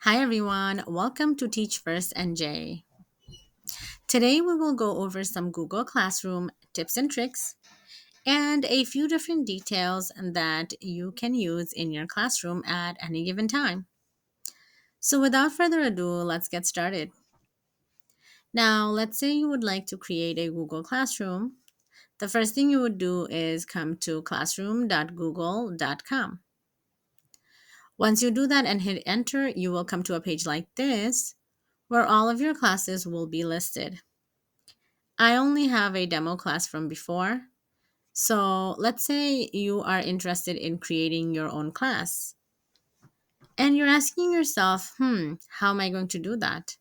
Hi everyone, welcome to Teach First and Jay. Today we will go over some Google Classroom tips and tricks and a few different details that you can use in your classroom at any given time. So without further ado, let's get started. Now, let's say you would like to create a Google Classroom. The first thing you would do is come to classroom.google.com. Once you do that and hit enter, you will come to a page like this where all of your classes will be listed. I only have a demo class from before. So let's say you are interested in creating your own class and you're asking yourself, how am I going to do that?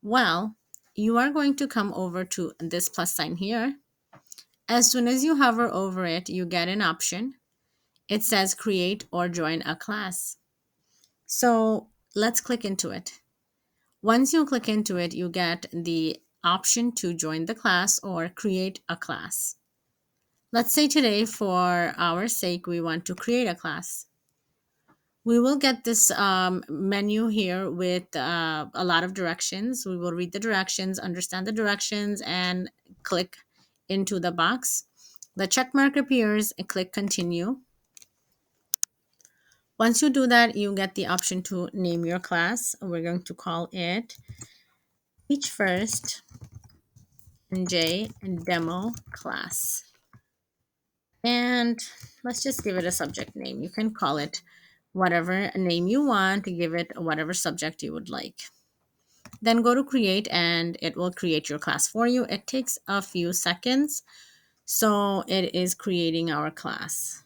Well, you are going to come over to this plus sign here. As soon as you hover over it, you get an option. It says create or join a class. So let's click into it. Once you click into it, you get the option to join the class or create a class. Let's say today, for our sake, we want to create a class. We will get this menu here with a lot of directions. We will read the directions, understand the directions, and click into the box. The check mark appears and click continue. Once you do that, you get the option to name your class. We're going to call it Teach First and J Demo Class. And let's just give it a subject name. You can call it whatever name you want, to give it whatever subject you would like. Then go to create and it will create your class for you. It takes a few seconds. So it is creating our class.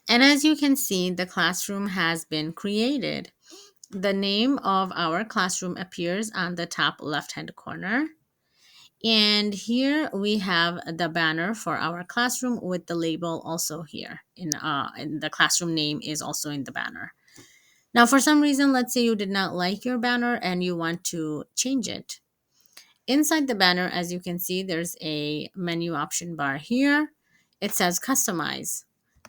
And as you can see, the classroom has been created. The name of our classroom appears on the top left-hand corner. And here we have the banner for our classroom with the label also here. And the classroom name is also in the banner. Now, for some reason, let's say you did not like your banner and you want to change it. Inside the banner, as you can see, there's a menu option bar here. It says customize.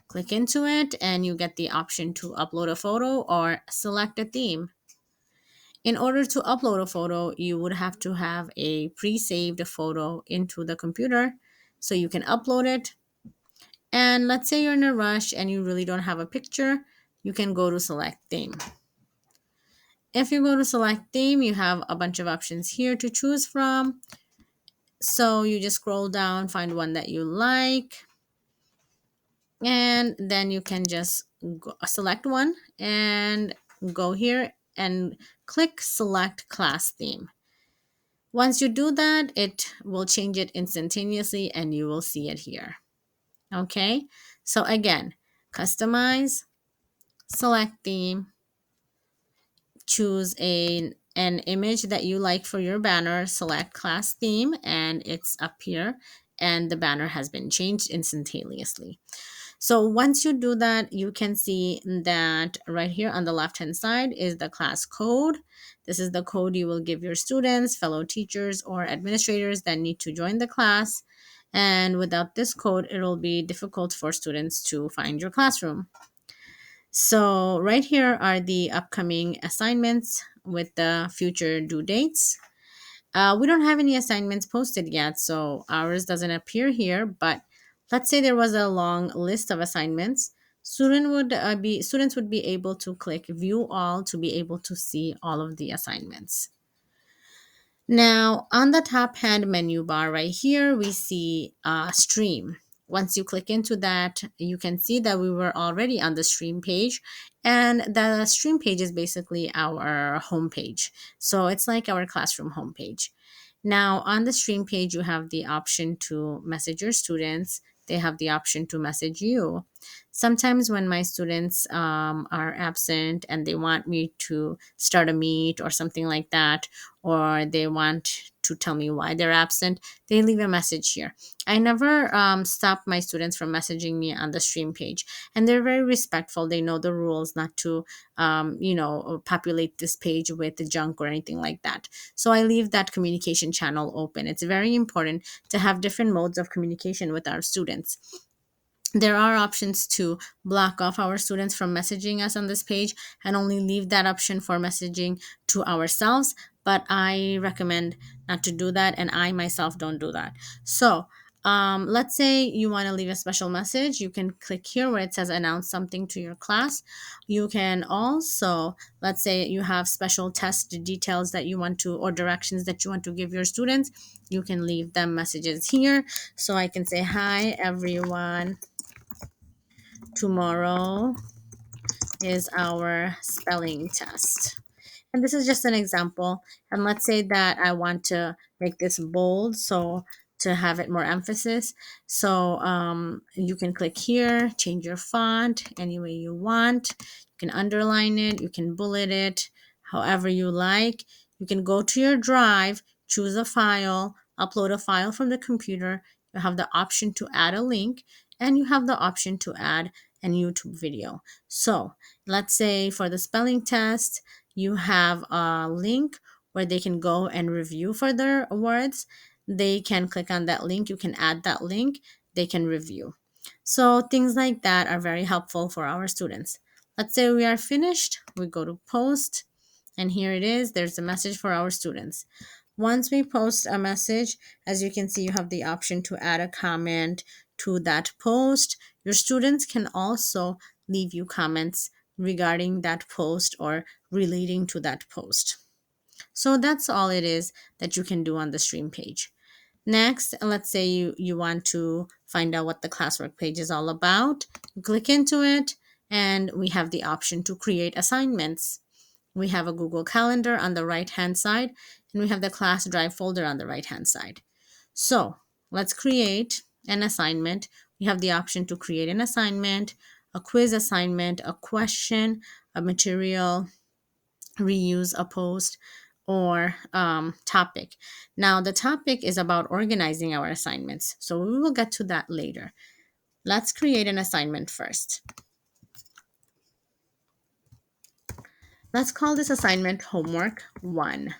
Click into it and you get the option to upload a photo or select a theme. In order to upload a photo, you would have to have a pre-saved photo into the computer so you can upload it. And let's say you're in a rush and you really don't have a picture, you can go to select theme. If you go to select theme, you have a bunch of options here to choose from. So you just scroll down, find one that you like, and then you can just select one and go here and click select class theme. Once you do that, it will change it instantaneously and you will see it here. Okay, so again, customize, select theme, choose an image that you like for your banner, select class theme, and it's up here and the banner has been changed instantaneously. So once you do that, you can see that right here on the left hand side is the class code. This is the code you will give your students, fellow teachers, or administrators that need to join the class. And without this code, it'll be difficult for students to find your classroom. So right here are the upcoming assignments with the future due dates. We don't have any assignments posted yet, so ours doesn't appear here, but let's say there was a long list of assignments. Students would be able to click view all to be able to see all of the assignments. Now, on the top hand menu bar right here, we see stream. Once you click into that, you can see that we were already on the stream page, and the stream page is basically our home page. So it's like our classroom home page. Now, on the stream page, you have the option to message your students. They have the option to message you. Sometimes when my students are absent and they want me to start a meet or something like that, or they want to tell me why they're absent, they leave a message here. I never stop my students from messaging me on the stream page, and they're very respectful. They know the rules not to, populate this page with the junk or anything like that. So I leave that communication channel open. It's very important to have different modes of communication with our students. There are options to block off our students from messaging us on this page and only leave that option for messaging to ourselves, but I recommend not to do that, and I myself don't do that. So let's say you want to leave a special message. You can click here where it says announce something to your class. You can also, let's say you have special test details that you want to, or directions that you want to give your students, you can leave them messages here. So I can say, hi everyone, tomorrow is our spelling test. And this is just an example. And let's say that I want to make this bold, so to have it more emphasis. So you can click here, change your font any way you want. You can underline it, you can bullet it, however you like. You can go to your drive, choose a file, upload a file from the computer. You have the option to add a link, and you have the option to add a YouTube video. So let's say for the spelling test, you have a link where they can go and review further words. They can click on that link. You can add that link. They can review. So things like that are very helpful for our students. Let's say we are finished. We go to post, and here it is. There's a message for our students. Once we post a message, as you can see, you have the option to add a comment to that post. Your students can also leave you comments regarding that post or relating to that post. So that's all it is that you can do on the stream page. Next, let's say you want to find out what the classwork page is all about. Click into it, and we have the option to create assignments. We have a Google Calendar on the right hand side, and we have the class drive folder on the right hand side. So let's create an assignment. We have the option to create an assignment, a quiz assignment, a question, a material, reuse, a post, or topic. Now, the topic is about organizing our assignments, so we will get to that later. Let's create an assignment first. Let's call this assignment homework 1.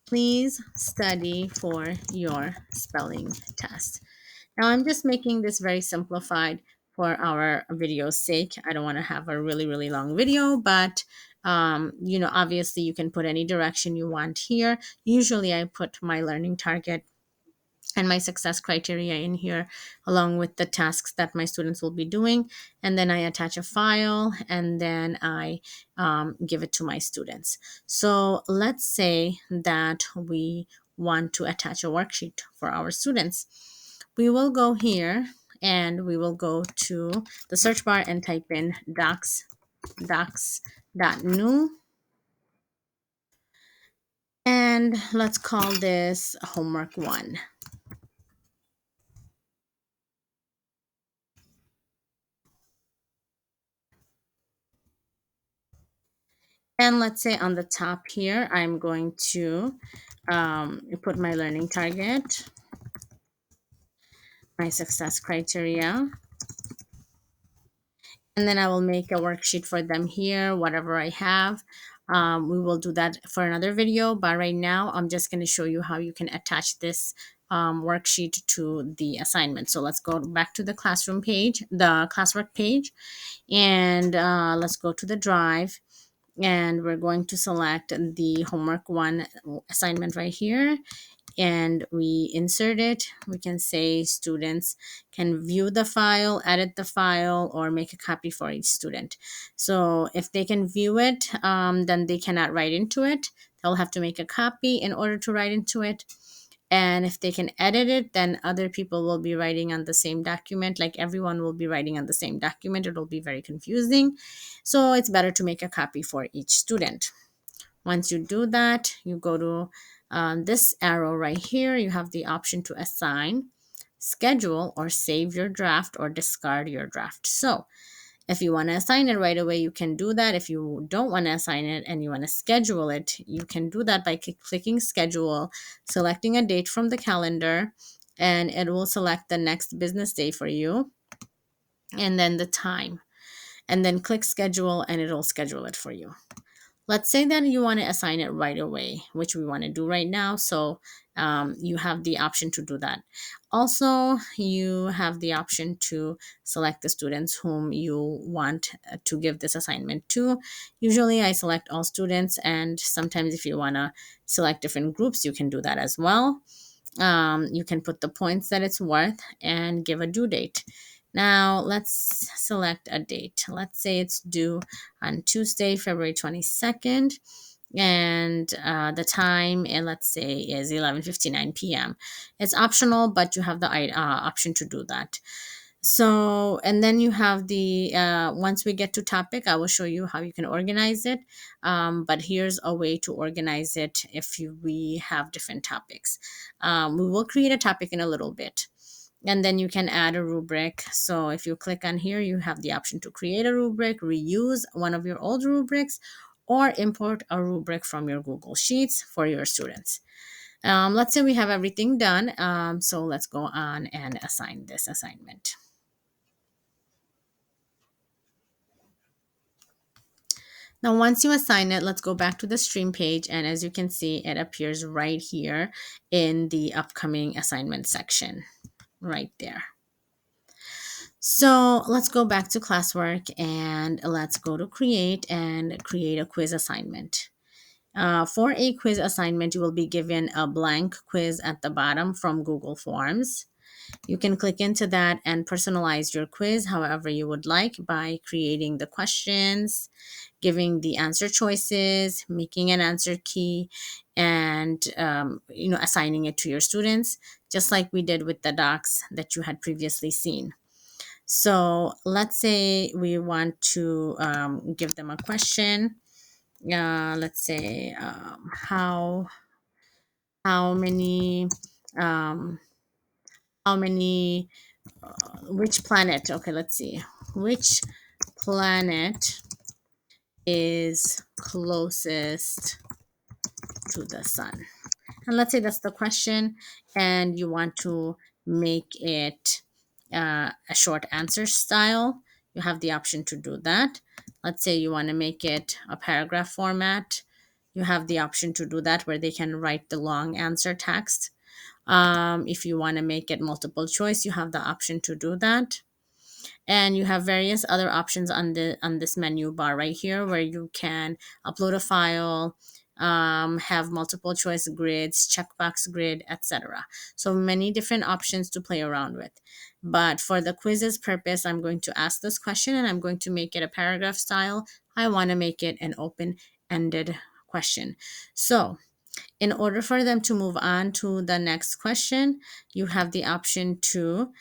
Please study for your spelling test. Now, I'm just making this very simplified for our video's sake. I don't want to have a really, really long video, but obviously you can put any direction you want here. Usually I put my learning target and my success criteria in here along with the tasks that my students will be doing, and then I attach a file, and then I give it to my students. So let's say that we want to attach a worksheet for our students. We will go here and we will go to the search bar and type in docs.new, and let's call this homework 1. And let's say on the top here, I'm going to put my learning target, my success criteria, and then I will make a worksheet for them here, whatever I have. We will do that for another video, but right now I'm just going to show you how you can attach this worksheet to the assignment. So let's go back to the classroom page, the classwork page, and let's go to the drive. And we're going to select the homework 1 assignment right here, and we insert it. We can say students can view the file, edit the file, or make a copy for each student. So if they can view it, then they cannot write into it. They'll have to make a copy in order to write into it. And if they can edit it, then other people will be writing on the same document. Like everyone will be writing on the same document. It'll be very confusing. So it's better to make a copy for each student. Once you do that, you go to this arrow right here. You have the option to assign, schedule, or save your draft, or discard your draft. So if you want to assign it right away, you can do that. If you don't want to assign it and you want to schedule it, you can do that by clicking schedule, selecting a date from the calendar, and it will select the next business day for you, and then the time. And then click schedule, and it'll schedule it for you. Let's say that you want to assign it right away, which we want to do right now. So You have the option to do that. Also, you have the option to select the students whom you want to give this assignment to. Usually I select all students, and sometimes if you want to select different groups, you can do that as well. You can put the points that it's worth and give a due date. Now let's select a date. Let's say it's due on Tuesday, February 22nd, and the time, and let's say, is 11:59 p.m. It's optional, but you have the option to do that. So, and then you have the once we get to topic, I will show you how you can organize it. But here's a way to organize it if we have different topics. We will create a topic in a little bit, and then you can add a rubric. So if you click on here, you have the option to create a rubric, reuse one of your old rubrics, or import a rubric from your Google Sheets for your students. Let's say we have everything done. So let's go on and assign this assignment. Now, once you assign it, let's go back to the stream page. And as you can see, it appears right here in the upcoming assignment section, right there. So let's go back to classwork and let's go to create and create a quiz assignment. For a quiz assignment, you will be given a blank quiz at the bottom from Google Forms. You can click into that and personalize your quiz however you would like by creating the questions, giving the answer choices, making an answer key, and assigning it to your students, just like we did with the docs that you had previously seen. So let's say we want to give them a question. Let's say how many um, how many which planet? Okay, let's see. Which planet is closest to the sun? And let's say that's the question, and you want to make it a short answer style. You have the option to do that. Let's say you want to make it a paragraph format. You have the option to do that where they can write the long answer text. If you want to make it multiple choice, you have the option to do that. And you have various other options on this menu bar right here where you can upload a file, have multiple choice grids, checkbox grid, etc. So many different options to play around with. But for the quiz's purpose, I'm going to ask this question and I'm going to make it a paragraph style. I want to make it an open-ended question. So in order for them to move on to the next question, you have the option to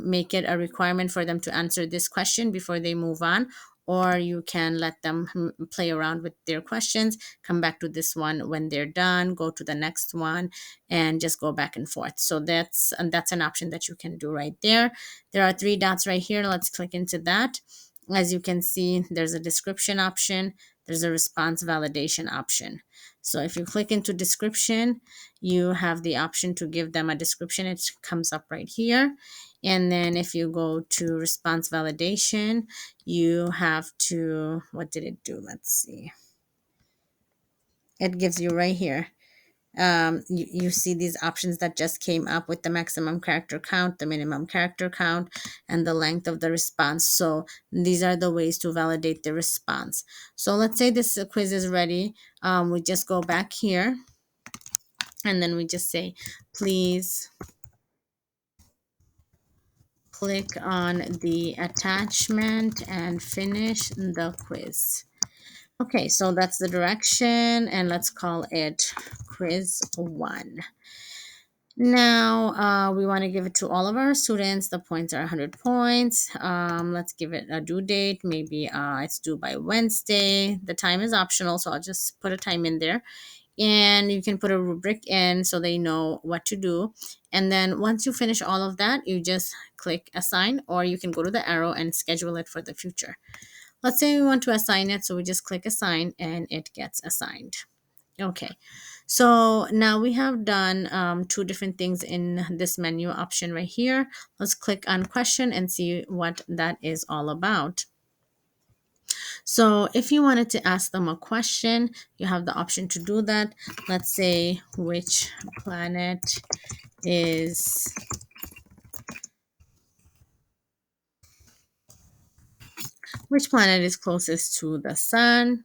make it a requirement for them to answer this question before they move on, or you can let them play around with their questions, come back to this one when they're done, go to the next one, and just go back and forth. So that's an option that you can do right there. There are three dots right here. Let's click into that. As you can see, there's a description option, there's a response validation option. So if you click into description, you have the option to give them a description. It comes up right here. And then if you go to response validation, you have to, what did it do? Let's see. It gives you right here. You see these options that just came up with the maximum character count, the minimum character count, and the length of the response. So these are the ways to validate the response. So let's say this quiz is ready. We just go back here and then we just say, please click on the attachment and finish the quiz. Okay, so that's the direction, and let's call it quiz 1. Now, we want to give it to all of our students. The points are 100 points. Let's give it a due date. Maybe it's due by Wednesday. The time is optional, so I'll just put a time in there. And you can put a rubric in so they know what to do. And then once you finish all of that, you just click assign, or you can go to the arrow and schedule it for the future. Let's say we want to assign it, so we just click assign and it gets assigned. Okay, so now we have done two different things in this menu option right here. Let's click on question and see what that is all about. So if you wanted to ask them a question, you have the option to do that. Let's say, is which planet is closest to the sun?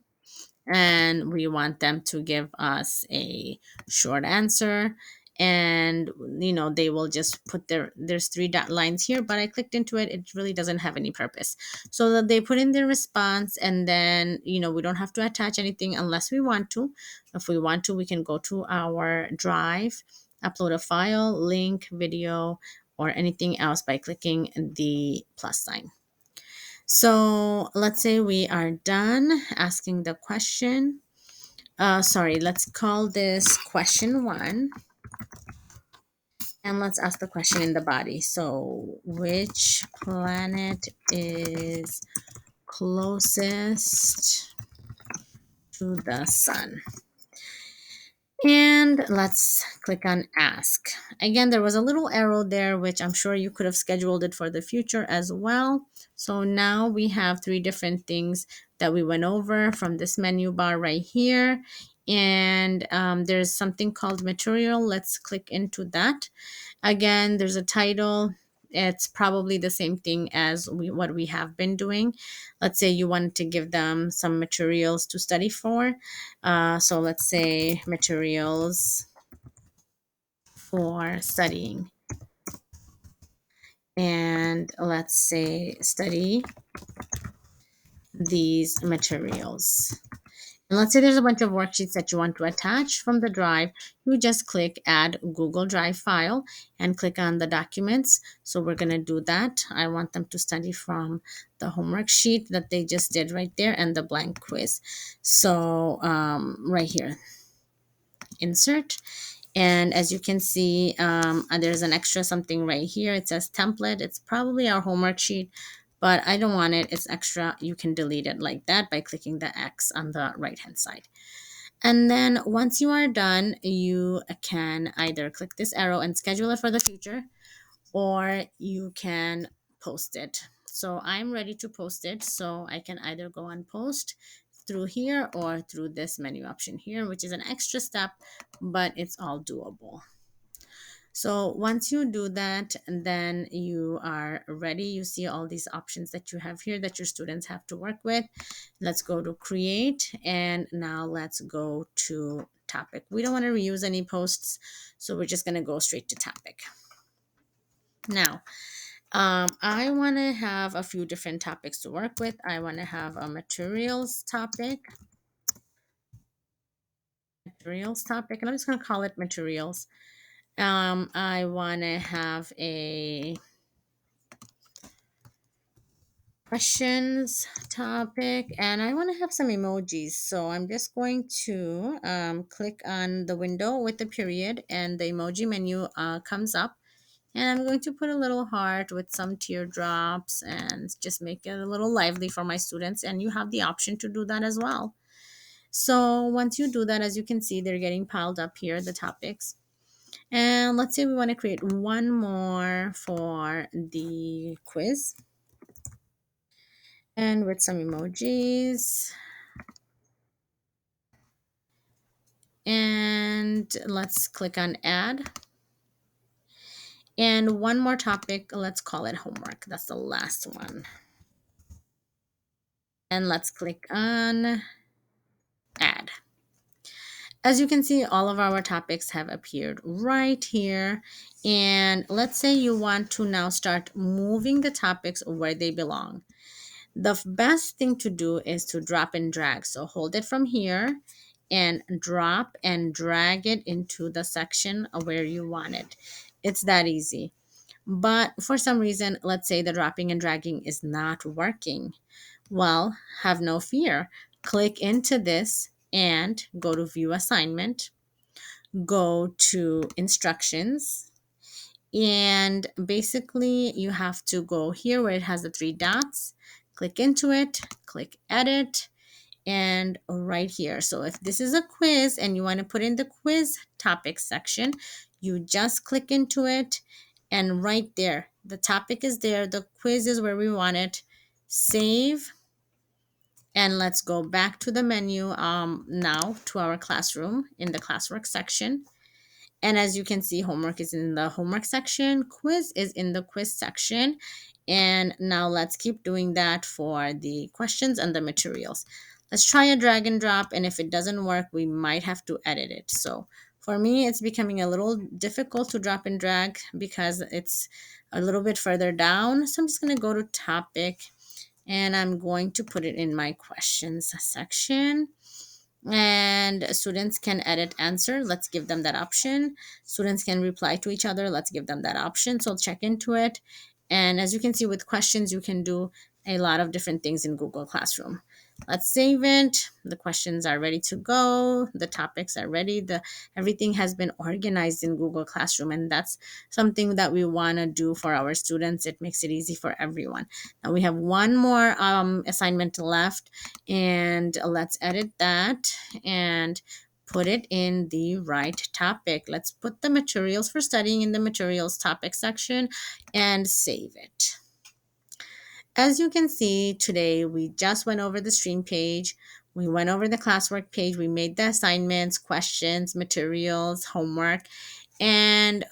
And we want them to give us a short answer. And they will just put there's three dot lines here, but I clicked into it. It really doesn't have any purpose. So that they put in their response, and then we don't have to attach anything unless we want to. If we want to, we can go to our drive, upload a file, link, video, or anything else by clicking the plus sign. So let's say we are done asking the question. Sorry, let's call this question one. And let's ask the question in the body. So, which planet is closest to the sun? And let's click on ask. Again, there was a little arrow there, which I'm sure you could have scheduled it for the future as well. So now we have three different things that we went over from this menu bar right here. And there's something called material. Let's click into that. Again, there's a title. It's probably the same thing as what we have been doing. Let's say you wanted to give them some materials to study for. So let's say materials for studying. And let's say study these materials. And let's say there's a bunch of worksheets that you want to attach from the drive. You just click add Google Drive file and click on the documents. So we're going to do that. I want them to study from the homework sheet that they just did right there and the blank quiz. So right here, insert. And as you can see, there's an extra something right here. It says template. It's probably our homework sheet, but I don't want it. It's extra. You can delete it like that by clicking the X on the right-hand side. And then once you are done, you can either click this arrow and schedule it for the future, or you can post it. So I'm ready to post it. So I can either go and post through here or through this menu option here, which is an extra step, but it's all doable. So once you do that, and then you are ready, you see all these options that you have here that your students have to work with. Let's go to create, and now let's go to topic. We don't want to reuse any posts, so we're just going to go straight to topic. Now, I want to have a few different topics to work with. I want to have a materials topic, and I'm just going to call it materials. I want to have a questions topic, and I want to have some emojis. So I'm just going to click on the window with the period, and the emoji menu comes up. And I'm going to put a little heart with some teardrops and just make it a little lively for my students. And you have the option to do that as well. So once you do that, as you can see, they're getting piled up here, the topics. And let's say we want to create one more for the quiz. And with some emojis. And let's click on add. And one more topic, let's call it homework. That's the last one. And let's click on add. As you can see, all of our topics have appeared right here. And let's say you want to now start moving the topics where they belong. The best thing to do is to drop and drag. So hold it from here and drop and drag it into the section where you want it. It's that easy. But for some reason, let's say the dropping and dragging is not working. Well, have no fear. Click into this and go to view assignment, go to instructions, and basically you have to go here where it has the three dots, click into it, click edit, and right here. So if this is a quiz and you want to put in the quiz topic section, you just click into it, and right there, the topic is there, the quiz is where we want it. Save, And let's go back to the menu now to our classroom in the classwork section. And as you can see, homework is in the homework section, quiz is in the quiz section. And now let's keep doing that for the questions and the materials. Let's try a drag and drop, and if it doesn't work, we might have to edit it. So for me, it's becoming a little difficult to drop and drag because it's a little bit further down. So I'm just going to go to topic, and I'm going to put it in my questions section. And students can edit answer. Let's give them that option. Students can reply to each other. Let's give them that option. So check into it. And as you can see with questions, you can do a lot of different things in Google Classroom. Let's save it. The questions are ready to go. The topics are ready. Everything has been organized in Google Classroom, and that's something that we want to do for our students. It makes it easy for everyone. Now we have one more assignment left, and let's edit that and put it in the right topic. Let's put the materials for studying in the materials topic section and save it. As you can see today, we just went over the stream page. We went over the classwork page. We made the assignments, questions, materials, homework, and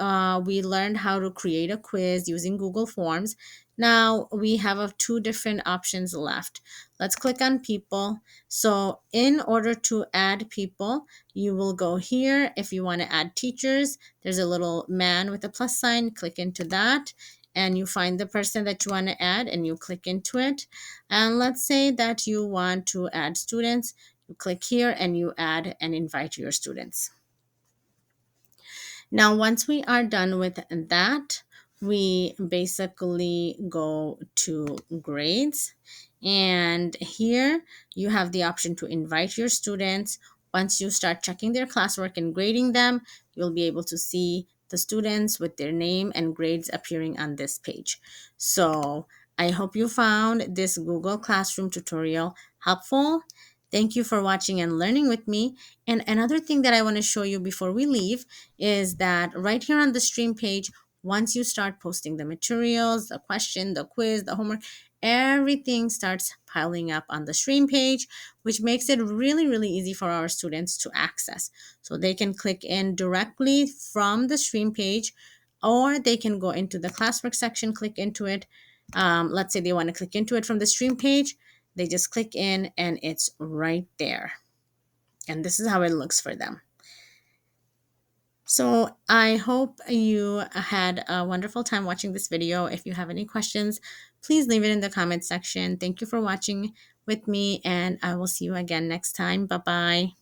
we learned how to create a quiz using Google Forms. Now we have two different options left. Let's click on people. So in order to add people, you will go here. If you want to add teachers, there's a little man with a plus sign. Click into that, and you find the person that you want to add, and you click into it. And let's say that you want to add students. You click here and you add and invite your students. Now, once we are done with that, we basically go to grades. And here you have the option to invite your students. Once you start checking their classwork and grading them, you'll be able to see the students with their name and grades appearing on this page. So I hope you found this Google Classroom tutorial helpful. Thank you for watching and learning with me. And another thing that I want to show you before we leave is that right here on the stream page, once you start posting the materials, the question, the quiz, the homework, everything starts piling up on the stream page, which makes it really, really easy for our students to access. So they can click in directly from the stream page, or they can go into the classwork section, click into it. Let's say they want to click into it from the stream page. They just click in and it's right there. And this is how it looks for them. So I hope you had a wonderful time watching this video. If you have any questions, please leave it in the comment section. Thank you for watching with me, and I will see you again next time. Bye-bye.